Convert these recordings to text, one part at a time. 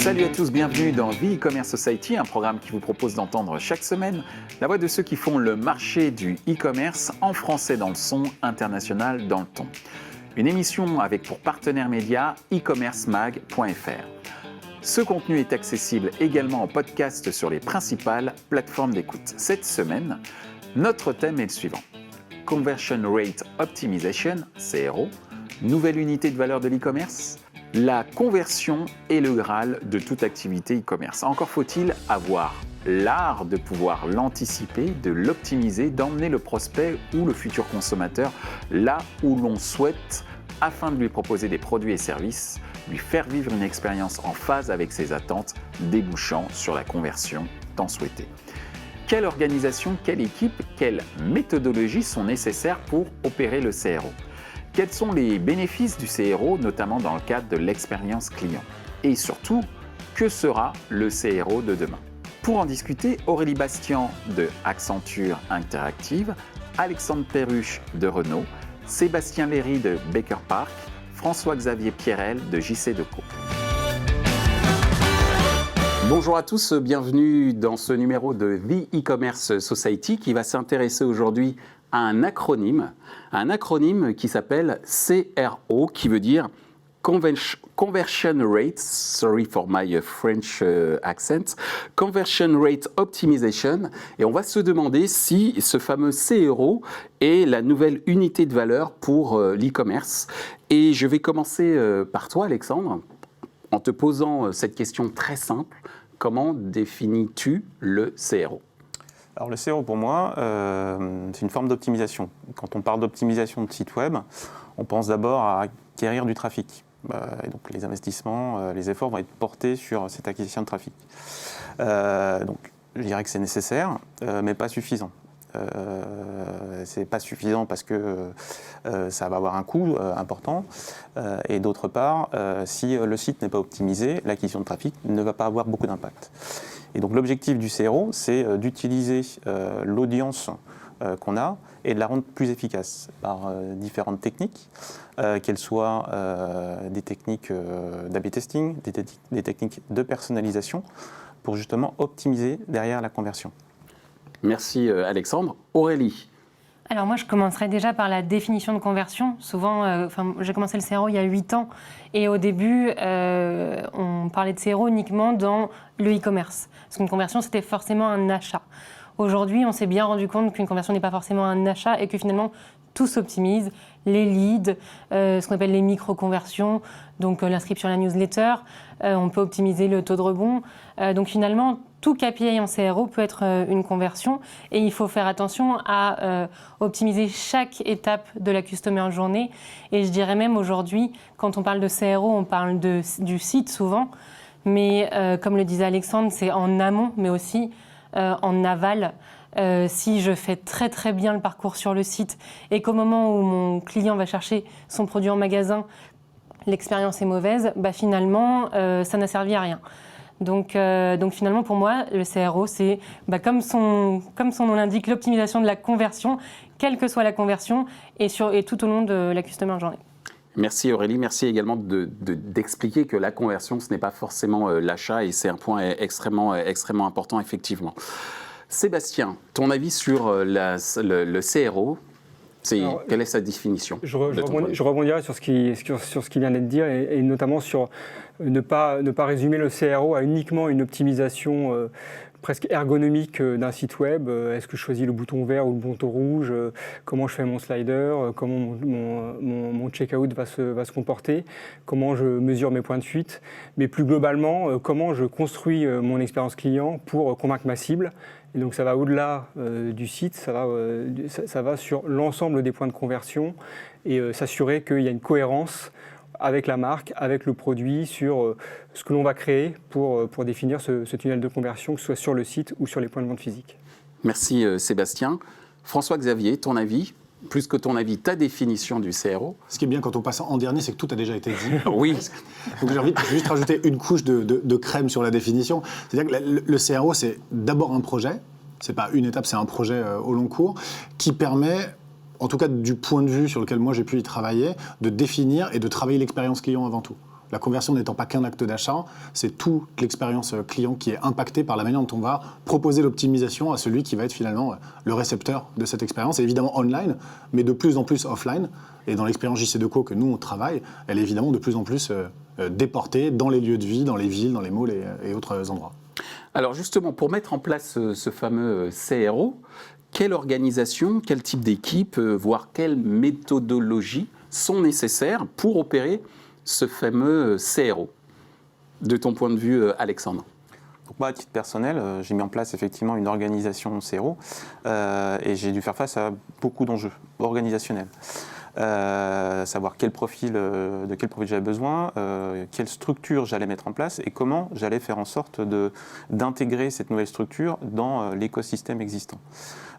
Salut à tous, bienvenue dans The E-Commerce Society, un programme qui vous propose d'entendre chaque semaine la voix de ceux qui font le marché du e-commerce en français dans le son, international dans le ton. Une émission avec pour partenaire média e-commercemag.fr. Ce contenu est accessible également en podcast sur les principales plateformes d'écoute. Cette semaine, notre thème est le suivant. Conversion Rate Optimization, CRO, nouvelle unité de valeur de l'e-commerce. La conversion est le Graal de toute activité e-commerce. Encore faut-il avoir l'art de pouvoir l'anticiper, de l'optimiser, d'emmener le prospect ou le futur consommateur là où l'on souhaite afin de lui proposer des produits et services, lui faire vivre une expérience en phase avec ses attentes, débouchant sur la conversion tant souhaitée. Quelle organisation, quelle équipe, quelles méthodologies sont nécessaires pour opérer le CRO ? Quels sont les bénéfices du CRO, notamment dans le cadre de l'expérience client ? Et surtout, que sera le CRO de demain ? Pour en discuter, Aurélie Bastien de Accenture Interactive, Alexandre Perruche de Renault, Sébastien Léry de Baker Park, François-Xavier Pierrel de JC Deco. Bonjour à tous, bienvenue dans ce numéro de The E-Commerce Society qui va s'intéresser aujourd'hui à un acronyme qui s'appelle CRO, qui veut dire Conversion Rate, sorry for my French accent, Conversion Rate Optimization, et on va se demander si ce fameux CRO est la nouvelle unité de valeur pour l'e-commerce. Et je vais commencer par toi, Alexandre, en te posant cette question très simple. Comment définis-tu le CRO ? Alors le CRO pour moi, c'est une forme d'optimisation. Quand on parle d'optimisation de site web, on pense d'abord à acquérir du trafic. Et donc les investissements, les efforts vont être portés sur cette acquisition de trafic. Donc je dirais que c'est nécessaire, mais pas suffisant. C'est pas suffisant parce que ça va avoir un coût important et d'autre part, si le site n'est pas optimisé, l'acquisition de trafic ne va pas avoir beaucoup d'impact. Et donc l'objectif du CRO, c'est d'utiliser l'audience qu'on a et de la rendre plus efficace par différentes techniques, qu'elles soient des techniques d'A/B testing, des techniques de personnalisation, pour justement optimiser derrière la conversion. Merci Alexandre. Aurélie ? Alors moi, je commencerai déjà par la définition de conversion. Souvent, j'ai commencé le CRO il y a 8 ans et au début, on parlait de CRO uniquement dans le e-commerce. Parce qu'une conversion, c'était forcément un achat. Aujourd'hui, on s'est bien rendu compte qu'une conversion n'est pas forcément un achat et que finalement, tout s'optimise. Les leads, ce qu'on appelle les micro-conversions, donc l'inscription à la newsletter, on peut optimiser le taux de rebond. Donc finalement, tout KPI en CRO peut être une conversion et il faut faire attention à optimiser chaque étape de la customer journée. Et je dirais même aujourd'hui, quand on parle de CRO, on parle du site souvent, mais comme le disait Alexandre, c'est en amont, mais aussi en aval. Si je fais très très bien le parcours sur le site et qu'au moment où mon client va chercher son produit en magasin, l'expérience est mauvaise, finalement, ça n'a servi à rien. Donc finalement, pour moi, le CRO, c'est comme son nom l'indique, l'optimisation de la conversion, quelle que soit la conversion, et tout au long de la customer journée. Merci Aurélie, merci également d'expliquer que la conversion, ce n'est pas forcément l'achat, et c'est un point extrêmement important, effectivement. Sébastien, ton avis sur le CRO, quelle est sa définition ? Je rebondirai sur ce qui vient d'être dit et notamment sur ne pas résumer le CRO à uniquement une optimisation presque ergonomique d'un site web. Est-ce que je choisis le bouton vert ou le bouton rouge ? Comment je fais mon slider ? Comment mon checkout va se comporter ? Comment je mesure mes points de fuite ? Mais plus globalement, comment je construis mon expérience client pour convaincre ma cible ? Et donc ça va au-delà du site, ça va sur l'ensemble des points de conversion et s'assurer qu'il y a une cohérence avec la marque, avec le produit, sur ce que l'on va créer pour définir ce tunnel de conversion, que ce soit sur le site ou sur les points de vente physiques. Merci Sébastien. François-Xavier, ton avis ? Plus que ton avis, ta définition du CRO ? Ce qui est bien quand on passe en dernier, c'est que tout a déjà été dit. Oui. Donc j'ai envie de juste rajouter une couche de crème sur la définition. C'est-à-dire que le CRO, c'est d'abord un projet. C'est pas une étape, c'est un projet au long cours qui permet, en tout cas du point de vue sur lequel moi j'ai pu y travailler, de définir et de travailler l'expérience client avant tout. La conversion n'étant pas qu'un acte d'achat, c'est toute l'expérience client qui est impactée par la manière dont on va proposer l'optimisation à celui qui va être finalement le récepteur de cette expérience. Et évidemment online, mais de plus en plus offline. Et dans l'expérience JC2Co que nous, on travaille, elle est évidemment de plus en plus déportée dans les lieux de vie, dans les villes, dans les malls et autres endroits. Alors justement, pour mettre en place ce fameux CRO, quelle organisation, quel type d'équipe, voire quelle méthodologie sont nécessaires pour opérer ce fameux CRO? De ton point de vue, Alexandre? Donc moi, à titre personnel, j'ai mis en place effectivement une organisation CRO et j'ai dû faire face à beaucoup d'enjeux organisationnels. Savoir de quel profil j'avais besoin, quelle structure j'allais mettre en place et comment j'allais faire en sorte d'intégrer cette nouvelle structure dans l'écosystème existant.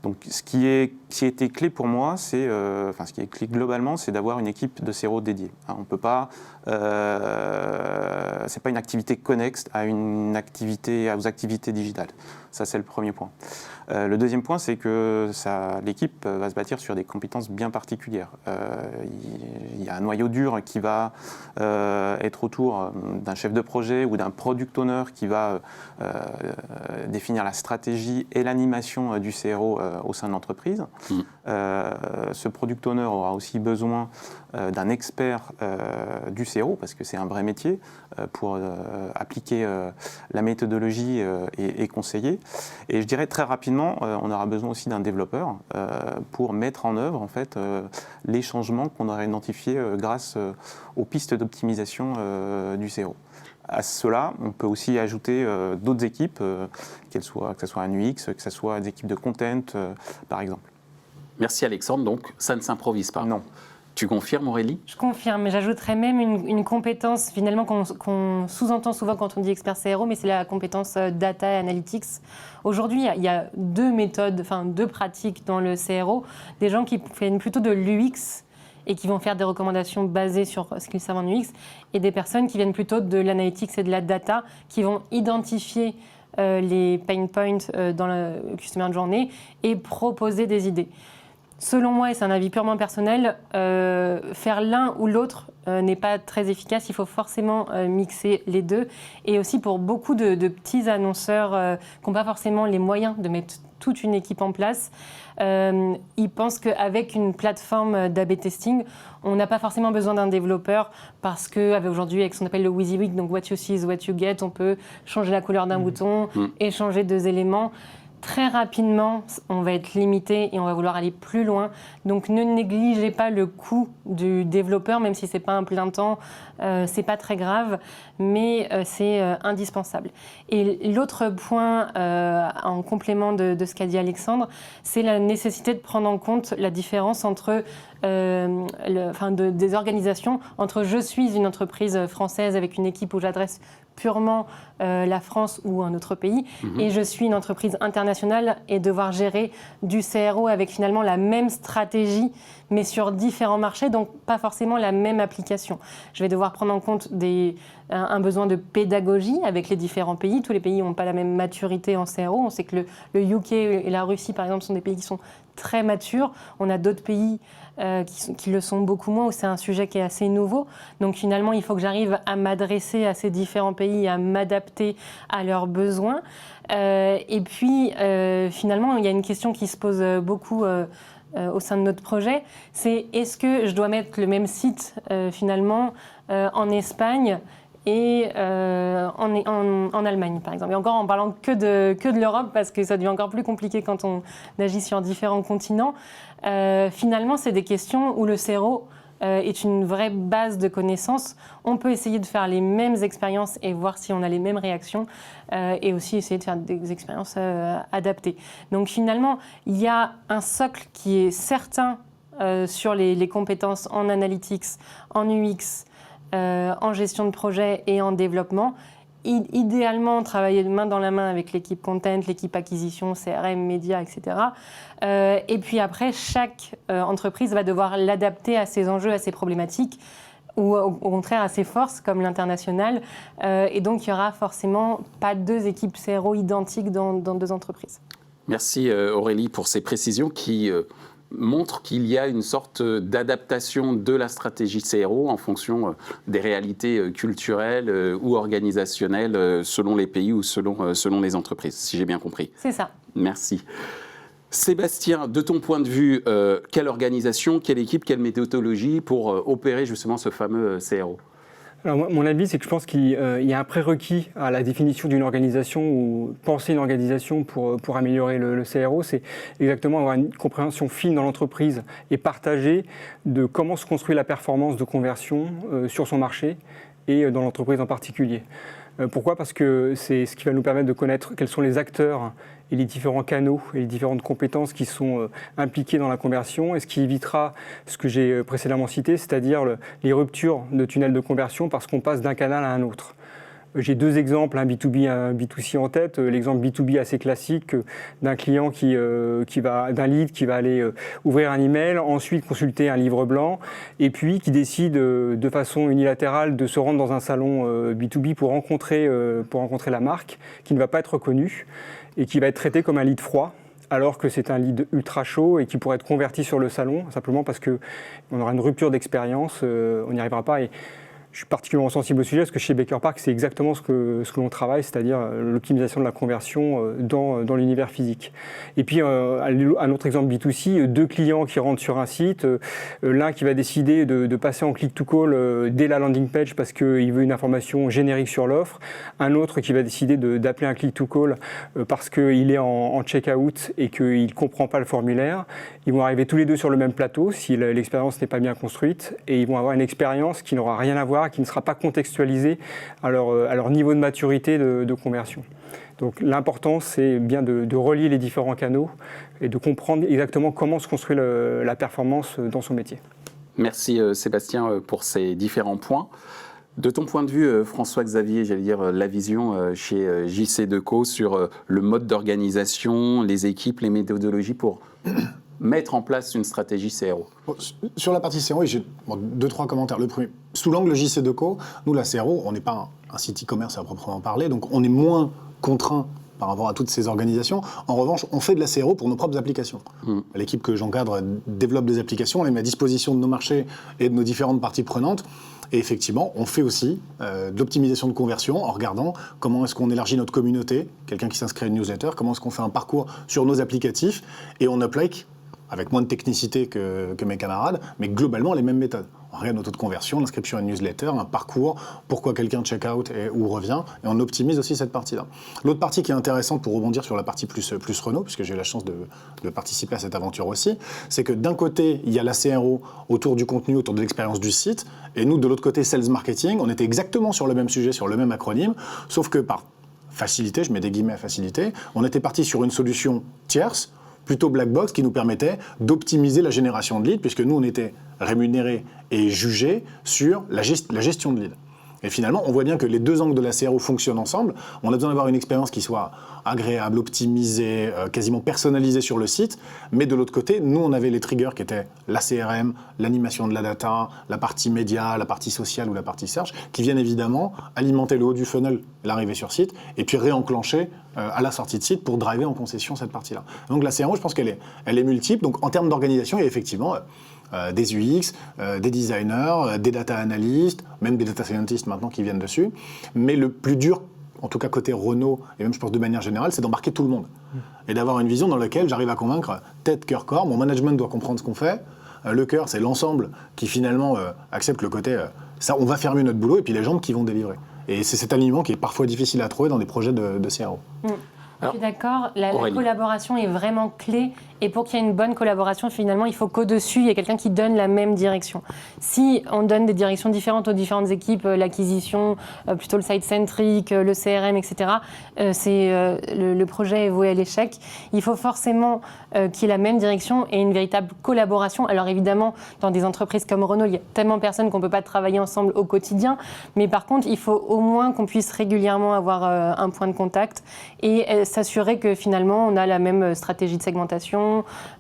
Donc ce qui a été clé pour moi, ce qui est clé globalement, c'est d'avoir une équipe de CRO dédiée. On ne peut pas, c'est pas une activité connexe aux activités digitales. Ça, c'est le premier point. Le deuxième point, c'est que l'équipe va se bâtir sur des compétences bien particulières. Il y a un noyau dur qui va être autour d'un chef de projet ou d'un product owner qui va définir la stratégie et l'animation du CRO au sein de l'entreprise. Ce product owner aura aussi besoin d'un expert du CRO, parce que c'est un vrai métier, pour appliquer la méthodologie et conseiller. Et je dirais très rapidement, on aura besoin aussi d'un développeur pour mettre en œuvre en fait, les changements qu'on aura identifiés grâce aux pistes d'optimisation du CRO. À cela, on peut aussi ajouter d'autres équipes, que ce soit un UX, que ce soit des équipes de content, par exemple. Merci Alexandre, donc ça ne s'improvise pas. Non. Tu confirmes, Aurélie? Je confirme, mais j'ajouterais même une compétence finalement qu'on sous-entend souvent quand on dit expert CRO, mais c'est la compétence data et analytics. Aujourd'hui, il y a deux méthodes, deux pratiques dans le CRO. Des gens qui font plutôt de l'UX et qui vont faire des recommandations basées sur ce qu'ils savent en UX, et des personnes qui viennent plutôt de l'analytics et de la data, qui vont identifier les pain points dans le customer journey et proposer des idées. Selon moi, et c'est un avis purement personnel, faire l'un ou l'autre n'est pas très efficace. Il faut forcément mixer les deux. Et aussi pour beaucoup de petits annonceurs qui n'ont pas forcément les moyens de mettre toute une équipe en place, ils pensent qu'avec une plateforme d'A/B testing, on n'a pas forcément besoin d'un développeur parce qu'aujourd'hui, avec ce qu'on appelle le WYSIWYG, donc what you see is what you get, on peut changer la couleur d'un bouton, échanger deux éléments. Très rapidement, on va être limité et on va vouloir aller plus loin. Donc ne négligez pas le coût du développeur, même si ce n'est pas un plein temps, ce n'est pas très grave, mais c'est indispensable. Et l'autre point, en complément de ce qu'a dit Alexandre, c'est la nécessité de prendre en compte la différence entre des organisations, entre je suis une entreprise française avec une équipe où j'adresse purement la France ou un autre pays, et je suis une entreprise internationale et devoir gérer du CRO avec finalement la même stratégie, mais sur différents marchés, donc pas forcément la même application. Je vais devoir prendre en compte un besoin de pédagogie avec les différents pays. Tous les pays n'ont pas la même maturité en CRO. On sait que le UK et la Russie, par exemple, sont des pays qui sont très matures. On a d'autres pays qui le sont beaucoup moins, où c'est un sujet qui est assez nouveau. Donc finalement, il faut que j'arrive à m'adresser à ces différents pays, à m'adapter à leurs besoins. Et puis, finalement, il y a une question qui se pose beaucoup au sein de notre projet, c'est est-ce que je dois mettre le même site, finalement, en Espagne et en Allemagne, par exemple. Et encore en parlant que de l'Europe, parce que ça devient encore plus compliqué quand on agit sur différents continents. Finalement, c'est des questions où le CRO est une vraie base de connaissances. On peut essayer de faire les mêmes expériences et voir si on a les mêmes réactions, et aussi essayer de faire des expériences adaptées. Donc finalement, il y a un socle qui est certain sur les compétences en analytics, en UX, en gestion de projet et en développement. Idéalement, travailler main dans la main avec l'équipe content, l'équipe acquisition, CRM, médias, etc. Et puis après, chaque entreprise va devoir l'adapter à ses enjeux, à ses problématiques, ou au contraire à ses forces, comme l'international. Et donc, il n'y aura forcément pas deux équipes CRO identiques dans deux entreprises. Merci Aurélie pour ces précisions qui montre qu'il y a une sorte d'adaptation de la stratégie CRO en fonction des réalités culturelles ou organisationnelles selon les pays ou selon les entreprises, si j'ai bien compris. C'est ça. Merci. Sébastien, de ton point de vue, quelle organisation, quelle équipe, quelle méthodologie pour opérer justement ce fameux CRO ? Alors, mon avis, c'est que je pense qu'il y a un prérequis à la définition d'une organisation ou penser une organisation pour améliorer le CRO. C'est exactement avoir une compréhension fine dans l'entreprise et partagée de comment se construit la performance de conversion sur son marché et dans l'entreprise en particulier. Pourquoi ? Parce que c'est ce qui va nous permettre de connaître quels sont les acteurs et les différents canaux et les différentes compétences qui sont impliquées dans la conversion, et ce qui évitera ce que j'ai précédemment cité, c'est-à-dire les ruptures de tunnels de conversion parce qu'on passe d'un canal à un autre. J'ai deux exemples, un B2B et un B2C en tête. L'exemple B2B assez classique d'un client d'un lead qui va aller ouvrir un email, ensuite consulter un livre blanc, et puis qui décide de façon unilatérale de se rendre dans un salon B2B pour rencontrer la marque, qui ne va pas être reconnue et qui va être traité comme un lead froid, alors que c'est un lead ultra chaud et qui pourrait être converti sur le salon, simplement parce qu'on aura une rupture d'expérience, on n'y arrivera pas. Et je suis particulièrement sensible au sujet parce que chez Baker Park, c'est exactement ce que l'on travaille, c'est-à-dire l'optimisation de la conversion dans l'univers physique. Et puis, un autre exemple B2C, deux clients qui rentrent sur un site, l'un qui va décider de passer en click-to-call dès la landing page parce qu'il veut une information générique sur l'offre, un autre qui va décider d'appeler un click-to-call parce qu'il est en check-out et qu'il ne comprend pas le formulaire. Ils vont arriver tous les deux sur le même plateau si l'expérience n'est pas bien construite, et ils vont avoir une expérience qui n'aura rien à voir, qui ne sera pas contextualisée à leur niveau de maturité de conversion. Donc l'important, c'est bien de relier les différents canaux et de comprendre exactement comment se construit la performance dans son métier. Merci Sébastien pour ces différents points. De ton point de vue, François-Xavier, j'allais dire la vision chez JC2Co sur le mode d'organisation, les équipes, les méthodologies pour mettre en place une stratégie CRO. Bon, sur la partie CRO, j'ai deux, trois commentaires. Le premier, sous l'angle JC2Co, nous, la CRO, on n'est pas un site e-commerce à proprement parler, donc on est moins contraint par rapport à toutes ces organisations. En revanche, on fait de la CRO pour nos propres applications. L'équipe que j'encadre développe des applications, on les met à disposition de nos marchés et de nos différentes parties prenantes. Et effectivement, on fait aussi de l'optimisation de conversion en regardant comment est-ce qu'on élargit notre communauté, quelqu'un qui s'inscrit à une newsletter, comment est-ce qu'on fait un parcours sur nos applicatifs, et on applique, avec moins de technicité que mes camarades, mais globalement les mêmes méthodes. On regarde notre taux de conversion, l'inscription à une newsletter, un parcours, pourquoi quelqu'un check out ou revient, et on optimise aussi cette partie-là. L'autre partie qui est intéressante pour rebondir sur la partie plus Renault, puisque j'ai eu la chance de participer à cette aventure aussi, c'est que d'un côté, il y a la CRO autour du contenu, autour de l'expérience du site, et nous, de l'autre côté, Sales Marketing, on était exactement sur le même sujet, sur le même acronyme, sauf que par facilité, je mets des guillemets à facilité, on était parti sur une solution tierce, plutôt black box, qui nous permettait d'optimiser la génération de leads, puisque nous, on était rémunérés et jugés sur la gestion de leads. Et finalement, on voit bien que les deux angles de la CRO fonctionnent ensemble. On a besoin d'avoir une expérience qui soit agréable, optimisée, quasiment personnalisée sur le site. Mais de l'autre côté, nous, on avait les triggers qui étaient la CRM, l'animation de la data, la partie média, la partie sociale ou la partie search, qui viennent évidemment alimenter le haut du funnel, l'arrivée sur site, et puis réenclencher à la sortie de site pour driver en concession cette partie-là. Donc la CRO, je pense qu'elle est multiple. Donc en termes d'organisation, il y a effectivement des UX, des designers, des data analysts, même des data scientists maintenant qui viennent dessus. Mais le plus dur, en tout cas côté Renault, et même je pense de manière générale, c'est d'embarquer tout le monde. Et d'avoir une vision dans laquelle j'arrive à convaincre tête, cœur, corps. Mon management doit comprendre ce qu'on fait. Le cœur, c'est l'ensemble qui finalement accepte le côté ça, on va faire mieux notre boulot, et puis les jambes qui vont délivrer. Et c'est cet alignement qui est parfois difficile à trouver dans des projets de CRO. Je suis d'accord, la collaboration est vraiment clé, et pour qu'il y ait une bonne collaboration, finalement, il faut qu'au-dessus, il y ait quelqu'un qui donne la même direction. Si on donne des directions différentes aux différentes équipes, l'acquisition, plutôt le site-centric, le CRM, etc., le projet est voué à l'échec. Il faut forcément qu'il y ait la même direction et une véritable collaboration. Alors évidemment, dans des entreprises comme Renault, il y a tellement de personnes qu'on ne peut pas travailler ensemble au quotidien, mais par contre, il faut au moins qu'on puisse régulièrement avoir un point de contact et s'assurer que finalement on a la même stratégie de segmentation,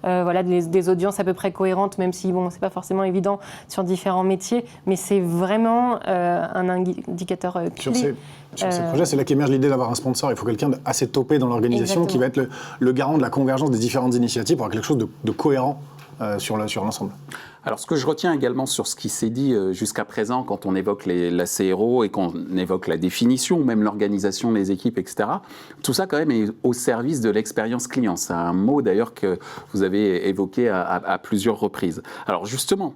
des audiences à peu près cohérentes, même si bon, c'est pas forcément évident sur différents métiers, mais c'est vraiment un indicateur clé. Sur ces projets, c'est là qu'émerge l'idée d'avoir un sponsor. Il faut quelqu'un d'assez topé dans l'organisation qui va être le garant de la convergence des différentes initiatives pour avoir quelque chose de cohérent sur l'ensemble. Alors, ce que je retiens également sur ce qui s'est dit jusqu'à présent, quand on évoque la CRO et qu'on évoque la définition, ou même l'organisation des équipes, etc., tout ça, quand même, est au service de l'expérience client. C'est un mot, d'ailleurs, que vous avez évoqué à plusieurs reprises. Alors, justement,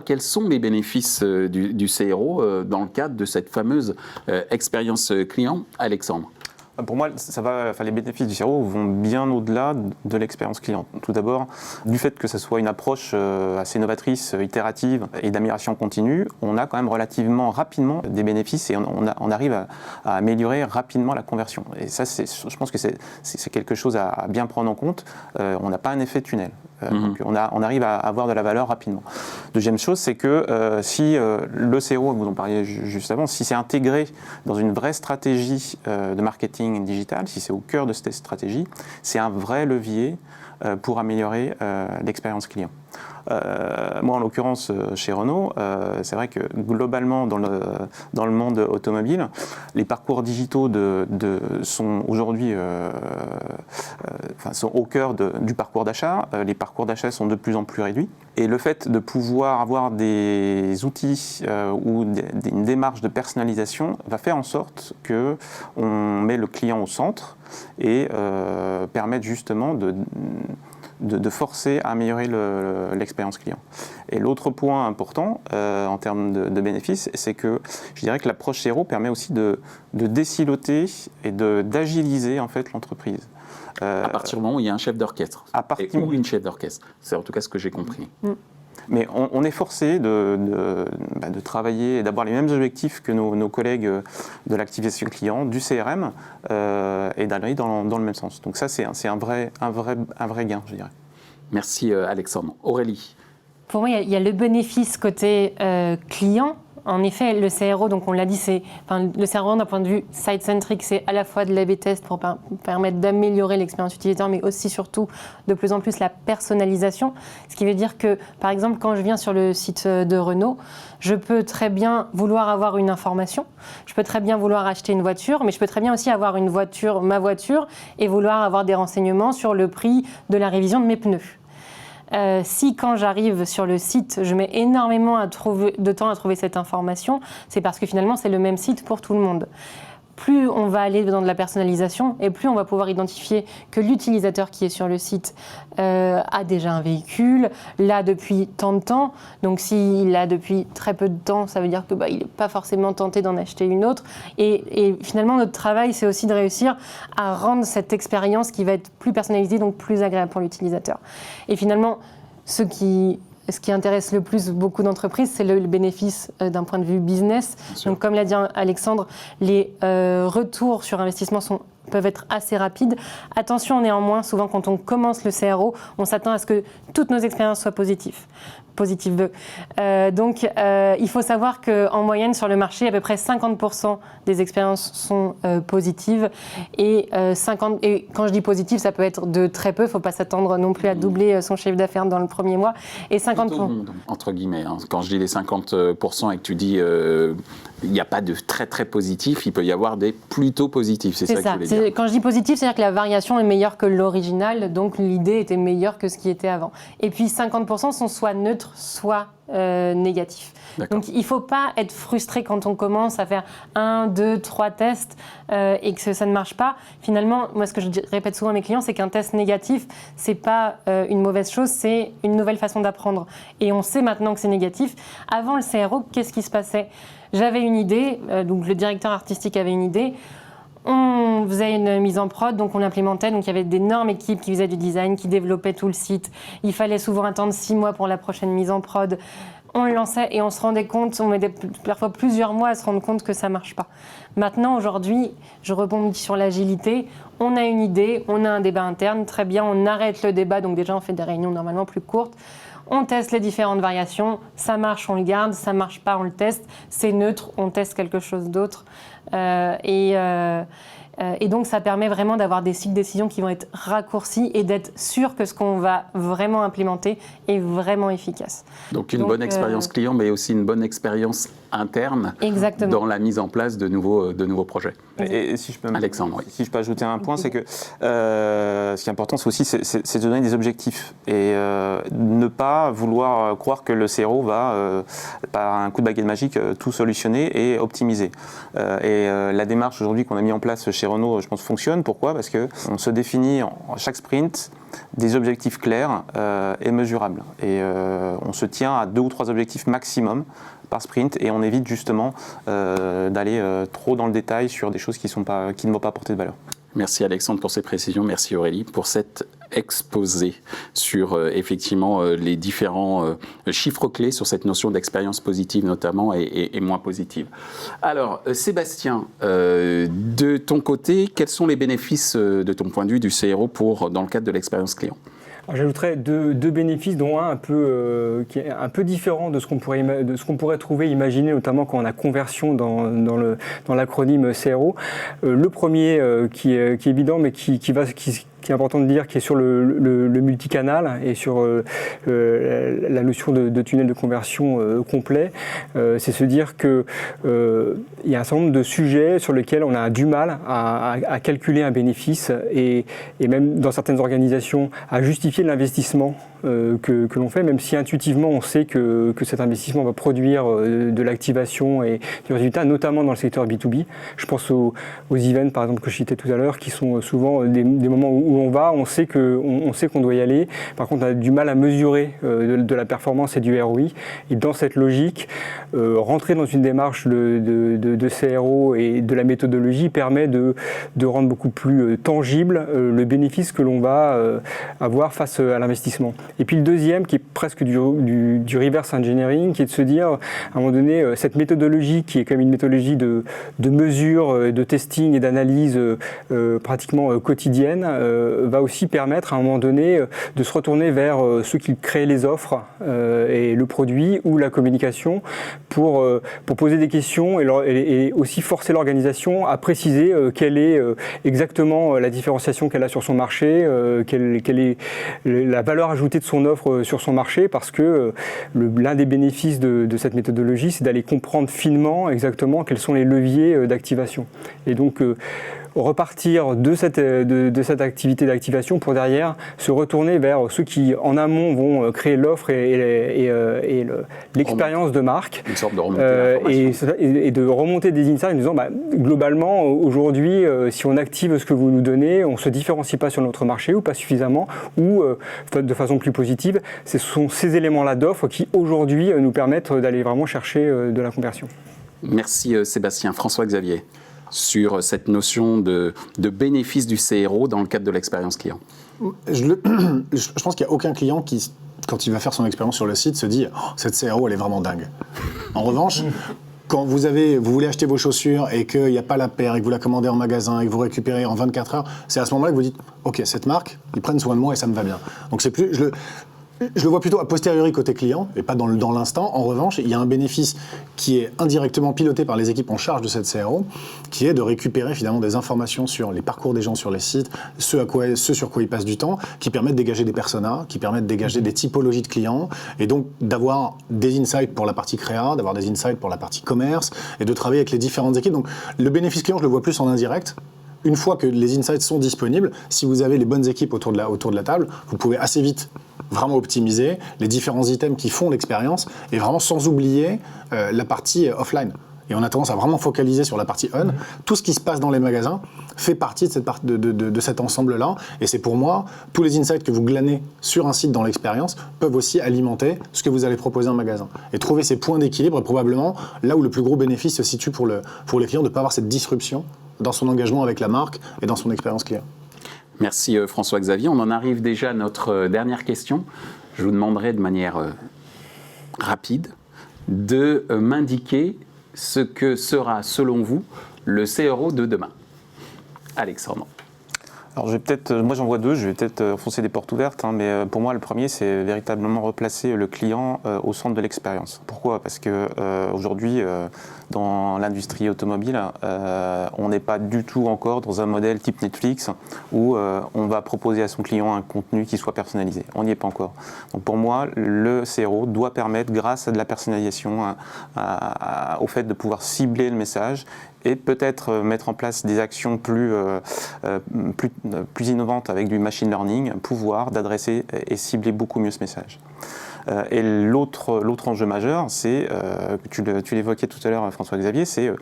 quels sont les bénéfices du CRO dans le cadre de cette fameuse expérience client, Alexandre? Pour moi, les bénéfices du CRO vont bien au-delà de l'expérience client. Tout d'abord, du fait que ce soit une approche assez novatrice, itérative et d'amélioration continue, on a quand même relativement rapidement des bénéfices et on arrive à améliorer rapidement la conversion. Et ça, je pense que c'est quelque chose à bien prendre en compte. On n'a pas un effet tunnel. Donc on arrive à avoir de la valeur rapidement. Deuxième chose, c'est que si le CRO, vous en parliez juste avant, si c'est intégré dans une vraie stratégie de marketing digital, si c'est au cœur de cette stratégie, c'est un vrai levier pour améliorer l'expérience client. Moi, en l'occurrence, chez Renault, c'est vrai que globalement, dans le monde automobile, les parcours digitaux sont aujourd'hui sont au cœur du parcours d'achat. Les parcours d'achat sont de plus en plus réduits. Et le fait de pouvoir avoir des outils ou une démarche de personnalisation va faire en sorte qu'on met le client au centre et permettre justement de forcer à améliorer l'expérience client. Et l'autre point important en termes de bénéfices, c'est que je dirais que l'approche CRO permet aussi de désiloter et d'agiliser en fait l'entreprise. À partir du moment où il y a un chef d'orchestre ou une chef d'orchestre, c'est en tout cas ce que j'ai compris. Mais on est forcé de travailler et d'avoir les mêmes objectifs que nos collègues de l'activation client, du CRM, et d'aller dans le même sens. Donc ça, c'est un vrai gain, je dirais. Merci Alexandre. Aurélie? Pour moi, il y a le bénéfice côté client. En effet, le CRO, donc on l'a dit, le CRO d'un point de vue site-centric, c'est à la fois de l'A/B test pour permettre d'améliorer l'expérience utilisateur, mais aussi surtout de plus en plus la personnalisation. Ce qui veut dire que, par exemple, quand je viens sur le site de Renault, je peux très bien vouloir avoir une information, je peux très bien vouloir acheter une voiture, mais je peux très bien aussi avoir ma voiture, et vouloir avoir des renseignements sur le prix de la révision de mes pneus. Si quand j'arrive sur le site, je mets énormément de temps à trouver cette information, c'est parce que finalement c'est le même site pour tout le monde. Plus on va aller dans de la personnalisation et plus on va pouvoir identifier que l'utilisateur qui est sur le site a déjà un véhicule, l'a depuis tant de temps. Donc s'il l'a depuis très peu de temps, ça veut dire que il n'est pas forcément tenté d'en acheter une autre. Et finalement, notre travail, c'est aussi de réussir à rendre cette expérience qui va être plus personnalisée, donc plus agréable pour l'utilisateur. Et finalement, ce qui intéresse le plus beaucoup d'entreprises, c'est le bénéfice d'un point de vue business. Donc, comme l'a dit Alexandre, les retours sur investissement peuvent être assez rapides. Attention néanmoins, souvent quand on commence le CRO, on s'attend à ce que toutes nos expériences soient positives. Donc, il faut savoir qu'en moyenne, sur le marché, à peu près 50% des expériences sont positives. Et quand je dis positive, ça peut être de très peu. Il ne faut pas s'attendre non plus à doubler son chiffre d'affaires dans le premier mois. Et 50%. Entre guillemets, hein. Quand je dis les 50% et que tu dis il n'y a pas de très très positif, il peut y avoir des plutôt positifs. C'est ça que je voulais dire. Quand je dis positif, c'est-à-dire que la variation est meilleure que l'original, donc l'idée était meilleure que ce qui était avant. Et puis 50% sont soit neutres, soit négatifs. Donc il ne faut pas être frustré quand on commence à faire 1, 2, 3 tests et que ça ne marche pas. Finalement, moi ce que je répète souvent à mes clients, c'est qu'un test négatif, ce n'est pas une mauvaise chose, c'est une nouvelle façon d'apprendre. Et on sait maintenant que c'est négatif. Avant le CRO, qu'est-ce qui se passait ? J'avais une idée, donc le directeur artistique avait une idée. On faisait une mise en prod, donc on l'implémentait. Donc il y avait d'énormes équipes qui faisaient du design, qui développaient tout le site. Il fallait souvent attendre 6 mois pour la prochaine mise en prod. On le lançait et on se rendait compte, on mettait parfois plusieurs mois à se rendre compte que ça ne marche pas. Maintenant, aujourd'hui, je rebondis sur l'agilité. On a une idée, on a un débat interne, très bien, on arrête le débat. Donc déjà, on fait des réunions normalement plus courtes. On teste les différentes variations, ça marche, on le garde, ça ne marche pas, on le teste, c'est neutre, on teste quelque chose d'autre. Et donc, ça permet vraiment d'avoir des cycles de décision qui vont être raccourcis et d'être sûr que ce qu'on va vraiment implémenter est vraiment efficace. Donc une bonne expérience client, mais aussi une bonne expérience interne exactement. Dans la mise en place de nouveaux projets. Et si je peux, Alexandre, oui. Si je peux ajouter un point, c'est que ce qui est important, c'est aussi de donner des objectifs et ne pas vouloir croire que le CRO va, par un coup de baguette magique, tout solutionner et optimiser. La démarche aujourd'hui qu'on a mis en place chez Renault, je pense, fonctionne. Pourquoi ? Parce qu'on se définit à chaque sprint des objectifs clairs et mesurables. Et on se tient à 2 ou 3 objectifs maximum par sprint et on évite justement d'aller trop dans le détail sur des choses qui ne vont pas apporter de valeur. Merci Alexandre pour ces précisions, merci Aurélie pour cet exposé sur effectivement les différents chiffres clés sur cette notion d'expérience positive notamment et moins positive. Alors Sébastien, de ton côté, quels sont les bénéfices de ton point de vue du CRO dans le cadre de l'expérience client ? J'ajouterais deux bénéfices, dont un qui est un peu différent de ce qu'on pourrait trouver, imaginer, notamment quand on a conversion dans l'acronyme CRO. Le premier qui est évident, mais qui est important de dire, qui est sur le multicanal et sur la notion de tunnel de conversion complet, c'est se dire qu'il y a un certain nombre de sujets sur lesquels on a du mal à calculer un bénéfice et même dans certaines organisations à justifier l'investissement que l'on fait, même si intuitivement on sait que cet investissement va produire de l'activation et du résultat, notamment dans le secteur B2B. Je pense aux events, par exemple, que je citais tout à l'heure, qui sont souvent des moments où on sait qu'on doit y aller. Par contre, on a du mal à mesurer de la performance et du ROI. Et dans cette logique, rentrer dans une démarche de CRO et de la méthodologie permet de rendre beaucoup plus tangible le bénéfice que l'on va avoir face à l'investissement. Et puis le deuxième, qui est presque du reverse engineering, qui est de se dire, à un moment donné, cette méthodologie qui est comme une méthodologie de mesure, de testing et d'analyse pratiquement quotidienne, va aussi permettre à un moment donné de se retourner vers ceux qui créent les offres et le produit ou la communication pour poser des questions et aussi forcer l'organisation à préciser quelle est exactement la différenciation qu'elle a sur son marché, quelle est la valeur ajoutée de son offre sur son marché, parce que l'un des bénéfices de cette méthodologie, c'est d'aller comprendre finement exactement quels sont les leviers d'activation. Et donc repartir de cette activité d'activation pour derrière se retourner vers ceux qui en amont vont créer l'offre et l'expérience de marque. Une sorte de remontée et de remonter des insights en disant globalement aujourd'hui si on active ce que vous nous donnez, on ne se différencie pas sur notre marché ou pas suffisamment, ou de façon plus positive, ce sont ces éléments-là d'offre qui aujourd'hui nous permettent d'aller vraiment chercher de la conversion. Merci Sébastien. François-Xavier, sur cette notion de bénéfice du CRO dans le cadre de l'expérience client. Je pense qu'il n'y a aucun client qui, quand il va faire son expérience sur le site, se dit « cette CRO, elle est vraiment dingue ». En revanche, quand vous voulez acheter vos chaussures et qu'il n'y a pas la paire et que vous la commandez en magasin et que vous récupérez en 24 heures, c'est à ce moment-là que vous dites « ok, cette marque, ils prennent soin de moi et ça me va bien ». Donc c'est plus... Je le vois plutôt a posteriori côté client et pas dans l'instant. En revanche, il y a un bénéfice qui est indirectement piloté par les équipes en charge de cette CRO, qui est de récupérer finalement des informations sur les parcours des gens sur les sites, ce sur quoi ils passent du temps, qui permettent de dégager des personas, qui permettent de dégager des typologies de clients, et donc d'avoir des insights pour la partie créa, d'avoir des insights pour la partie commerce, et de travailler avec les différentes équipes. Donc le bénéfice client, je le vois plus en indirect. Une fois que les insights sont disponibles, si vous avez les bonnes équipes autour de la table, vous pouvez assez vite vraiment optimiser les différents items qui font l'expérience, et vraiment sans oublier la partie offline. Et on a tendance à vraiment focaliser sur la partie on. Tout ce qui se passe dans les magasins fait partie de cet ensemble-là. Et c'est pour moi, tous les insights que vous glanez sur un site dans l'expérience peuvent aussi alimenter ce que vous allez proposer en magasin. Et trouver ces points d'équilibre est probablement là où le plus gros bénéfice se situe pour les clients, de ne pas avoir cette disruption dans son engagement avec la marque et dans son expérience client. Merci François-Xavier. On en arrive déjà à notre dernière question. Je vous demanderai de manière rapide de m'indiquer ce que sera, selon vous, le CRO de demain. Alexandre. Alors moi j'en vois deux, je vais peut-être enfoncer des portes ouvertes, mais pour moi le premier c'est véritablement replacer le client au centre de l'expérience. Pourquoi ? Parce que aujourd'hui dans l'industrie automobile, on n'est pas du tout encore dans un modèle type Netflix où on va proposer à son client un contenu qui soit personnalisé. On n'y est pas encore. Donc pour moi le CRO doit permettre, grâce à de la personnalisation, au fait de pouvoir cibler le message et peut-être mettre en place des actions plus innovantes avec du machine learning, pouvoir d'adresser et cibler beaucoup mieux ce message. Et l'autre enjeu majeur, c'est, tu l'évoquais tout à l'heure François-Xavier, c'est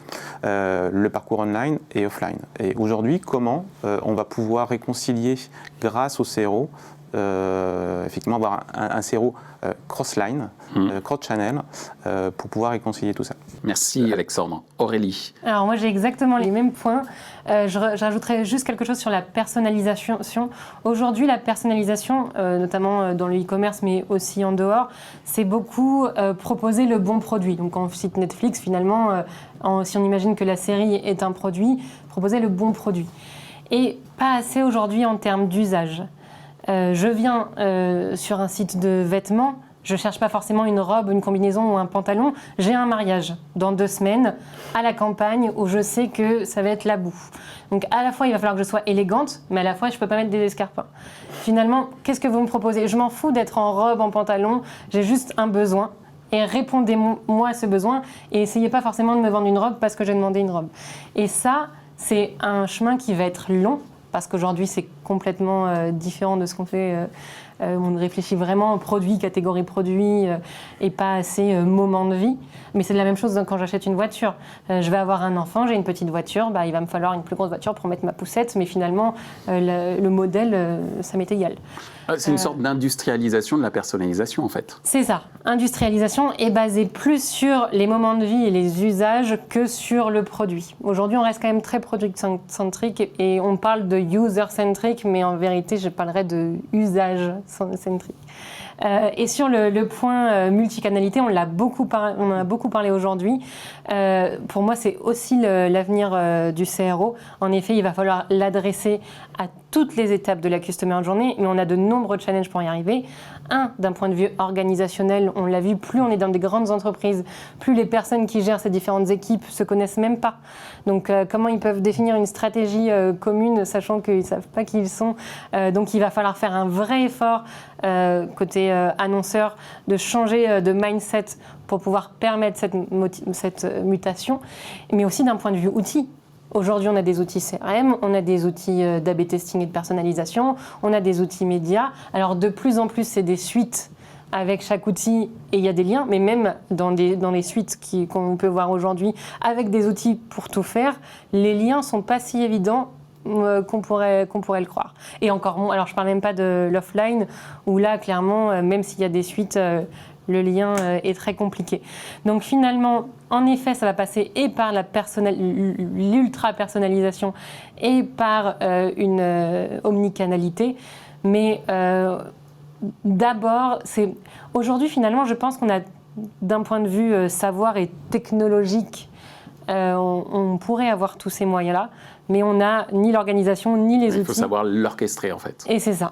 le parcours online et offline. Et aujourd'hui, comment on va pouvoir réconcilier grâce au CRO, effectivement avoir un CRO cross-line, cross-channel, pour pouvoir réconcilier tout ça. Merci Alexandre. Aurélie. Alors moi j'ai exactement les mêmes points. Je rajouterais juste quelque chose sur la personnalisation. Aujourd'hui la personnalisation, notamment dans le e-commerce mais aussi en dehors, c'est beaucoup proposer le bon produit. Donc quand on cite Netflix, finalement, si on imagine que la série est un produit, proposer le bon produit. Et pas assez aujourd'hui en termes d'usage. Je viens sur un site de vêtements, je ne cherche pas forcément une robe, une combinaison ou un pantalon. J'ai un mariage dans 2 semaines à la campagne où je sais que ça va être la boue. Donc à la fois, il va falloir que je sois élégante, mais à la fois, je ne peux pas mettre des escarpins. Finalement, qu'est-ce que vous me proposez ? Je m'en fous d'être en robe, en pantalon, j'ai juste un besoin. Et répondez-moi à ce besoin et essayez pas forcément de me vendre une robe parce que j'ai demandé une robe. Et ça, c'est un chemin qui va être long, parce qu'aujourd'hui, c'est complètement différent de ce qu'on fait. On réfléchit vraiment aux produits, catégorie produits, et pas assez moment de vie. Mais c'est la même chose quand j'achète une voiture. Je vais avoir un enfant, j'ai une petite voiture, il va me falloir une plus grosse voiture pour mettre ma poussette, mais finalement, le modèle, ça m'est égal. C'est une sorte d'industrialisation de la personnalisation, en fait. C'est ça. Industrialisation est basée plus sur les moments de vie et les usages que sur le produit. Aujourd'hui, on reste quand même très product-centrique et on parle de user-centric, mais en vérité, je parlerais de usage-centrique. Et sur le point multicanalité, on en a beaucoup parlé aujourd'hui. Pour moi, c'est aussi l'avenir du CRO. En effet, il va falloir l'adresser à toutes les étapes de la Customer Journey, mais on a de nombreux challenges pour y arriver. D'un point de vue organisationnel, on l'a vu, plus on est dans des grandes entreprises, plus les personnes qui gèrent ces différentes équipes se connaissent même pas. Donc, comment ils peuvent définir une stratégie commune, sachant qu'ils ne savent pas qui ils sont. Donc, il va falloir faire un vrai effort côté annonceur de changer de mindset pour pouvoir permettre cette mutation, mais aussi d'un point de vue outil. Aujourd'hui, on a des outils CRM, on a des outils d'A/B testing et de personnalisation, on a des outils médias. Alors, de plus en plus, c'est des suites avec chaque outil et il y a des liens, mais même dans les suites qu'on peut voir aujourd'hui avec des outils pour tout faire, les liens ne sont pas si évidents qu'on pourrait le croire. Et encore moins, alors je ne parle même pas de l'offline, où là, clairement, même s'il y a des suites, le lien est très compliqué. Donc finalement, en effet, ça va passer et par l'ultra-personnalisation et par une omnicanalité. Mais d'abord, aujourd'hui, finalement, je pense qu'on a, d'un point de vue savoir et technologique, on pourrait avoir tous ces moyens-là, mais on n'a ni l'organisation, ni les outils. Il faut savoir l'orchestrer, en fait. Et c'est ça.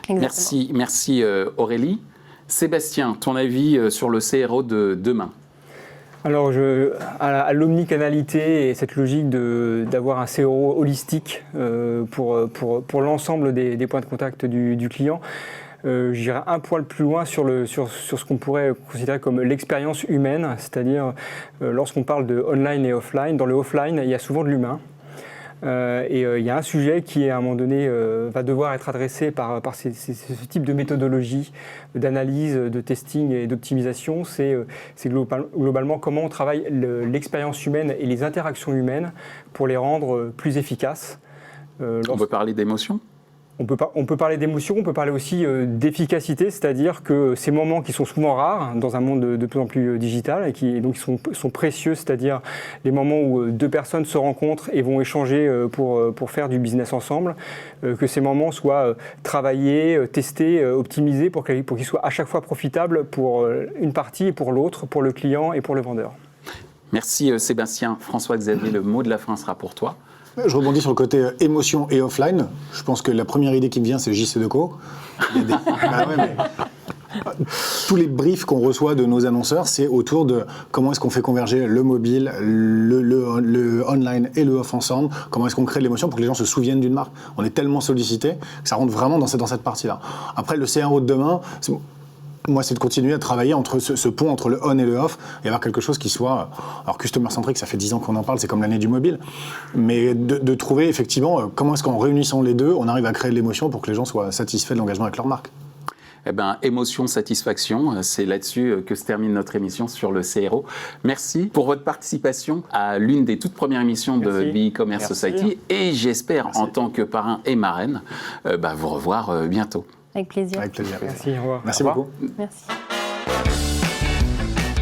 Exactement. Merci Aurélie. Sébastien, ton avis sur le CRO de demain ? Alors, à l'omnicanalité et cette logique d'avoir un CRO holistique pour l'ensemble des points de contact du client, j'irai un poil plus loin sur ce qu'on pourrait considérer comme l'expérience humaine, c'est-à-dire lorsqu'on parle de online et offline, dans le offline, il y a souvent de l'humain. Et il y a un sujet qui, à un moment donné, va devoir être adressé par ce type de méthodologie d'analyse, de testing et d'optimisation. C'est globalement comment on travaille l'expérience humaine et les interactions humaines pour les rendre plus efficaces. On peut parler d'émotion ? On peut parler d'émotion, on peut parler aussi d'efficacité, c'est-à-dire que ces moments qui sont souvent rares dans un monde de plus en plus digital et qui donc sont précieux, c'est-à-dire les moments où 2 personnes se rencontrent et vont échanger pour faire du business ensemble, que ces moments soient travaillés, testés, optimisés pour qu'ils soient à chaque fois profitables pour une partie et pour l'autre, pour le client et pour le vendeur. Merci Sébastien. François-Xavier, le mot de la fin sera pour toi. Je rebondis sur le côté émotion et offline. Je pense que la première idée qui me vient, c'est JC Deco. Bah ouais, mais tous les briefs qu'on reçoit de nos annonceurs, c'est autour de comment est-ce qu'on fait converger le mobile, le online et le off ensemble, comment est-ce qu'on crée de l'émotion pour que les gens se souviennent d'une marque. On est tellement sollicité que ça rentre vraiment dans cette partie-là. Après, le CRO de demain, moi, c'est de continuer à travailler entre ce pont entre le on et le off et avoir quelque chose qui soit... Alors, customer-centric, ça fait 10 ans qu'on en parle, c'est comme l'année du mobile. Mais de trouver, effectivement, comment est-ce qu'en réunissant les deux, on arrive à créer de l'émotion pour que les gens soient satisfaits de l'engagement avec leur marque. Eh bien, émotion, satisfaction, c'est là-dessus que se termine notre émission sur le CRO. Merci pour votre participation à l'une des toutes premières émissions de e-commerce Society. Et j'espère, en tant que parrain et marraine, vous revoir bientôt. Avec plaisir. Avec plaisir. Merci, au revoir. Merci beaucoup. Merci.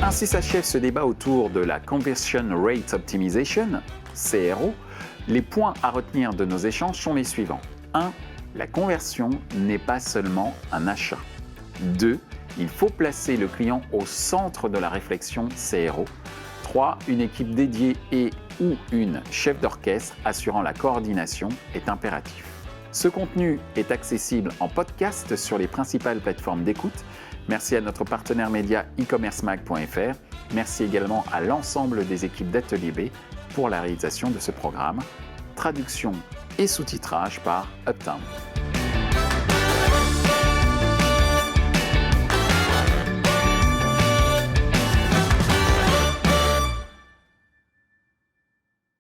Ainsi s'achève ce débat autour de la Conversion Rate Optimization, CRO. Les points à retenir de nos échanges sont les suivants. 1. La conversion n'est pas seulement un achat. 2. Il faut placer le client au centre de la réflexion CRO. 3. Une équipe dédiée et ou une chef d'orchestre assurant la coordination est impératif. Ce contenu est accessible en podcast sur les principales plateformes d'écoute. Merci à notre partenaire média e-commercemag.fr. Merci également à l'ensemble des équipes d'Atelier B pour la réalisation de ce programme. Traduction et sous-titrage par Uptown.